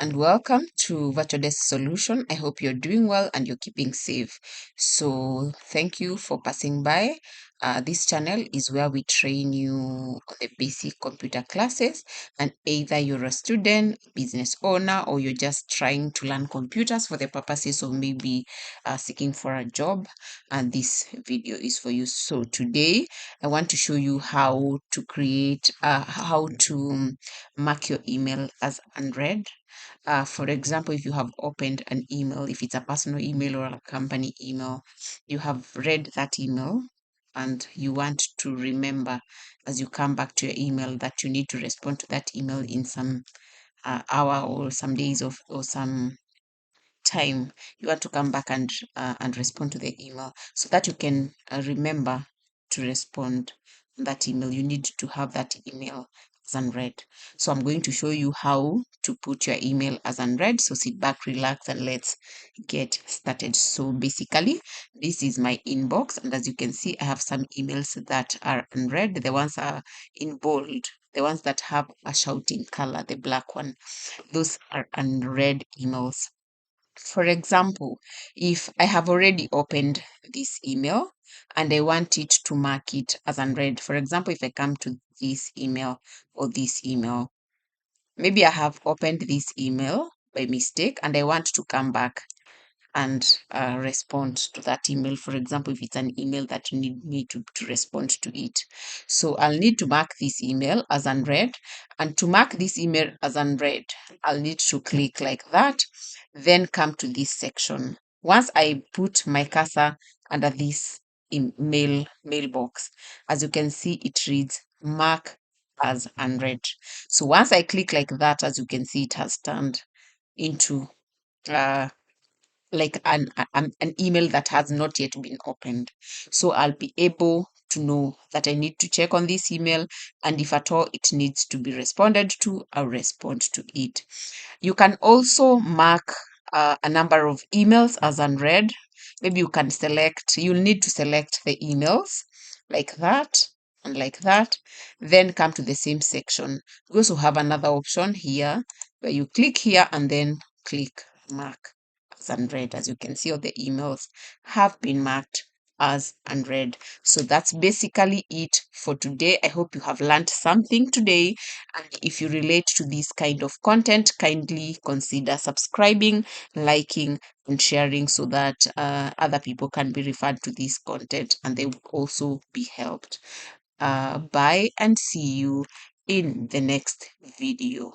and welcome to Virtual Desk Solution. I hope you're doing well and you're keeping safe. So, thank you for passing by. This channel is where we train you on the basic computer classes, and either you're a student, business owner, or you're just trying to learn computers for the purposes of maybe seeking for a job, and this video is for you. So, today I want to show you how to mark your email as unread. For example, if you have opened an email, if it's a personal email or a company email, you have read that email and you want to remember as you come back to your email that you need to respond to that email in some hour or some days or some time. You want to come back and respond to the email so that you can remember to respond to that email. You need to have that email as unread. So I'm going to show you how to put your email as unread. So sit back, relax, and let's get started. So basically, this is my inbox, and as you can see, I have some emails that are unread. The ones are in bold. The ones that have a shouting color, the black one, those are unread emails. For example, if I have already opened this email and I want it to mark it as unread, for example, if I come to this email or this email, maybe I have opened this email by mistake and I want to come back and respond to that email. For example, if it's an email that you need me to respond to it. So I'll need to mark this email as unread. And to mark this email as unread, I'll need to click like that, then come to this section. Once I put my cursor under this mailbox, as you can see, it reads mark as unread. So once I click like that, as you can see, it has turned into uh, like an email that has not yet been opened. So I'll be able to know that I need to check on this email, and if at all it needs to be responded to, I'll respond to it. You can also mark a number of emails as unread. Maybe you'll need to select the emails like that and like that, then come to the same section. We also have another option here where you click here and then click mark as unread. As you can see, all the emails have been marked as unread. So that's basically it for today. I hope you have learned something today. And if you relate to this kind of content, kindly consider subscribing, liking, and sharing so that other people can be referred to this content and they will also be helped. Bye and see you in the next video.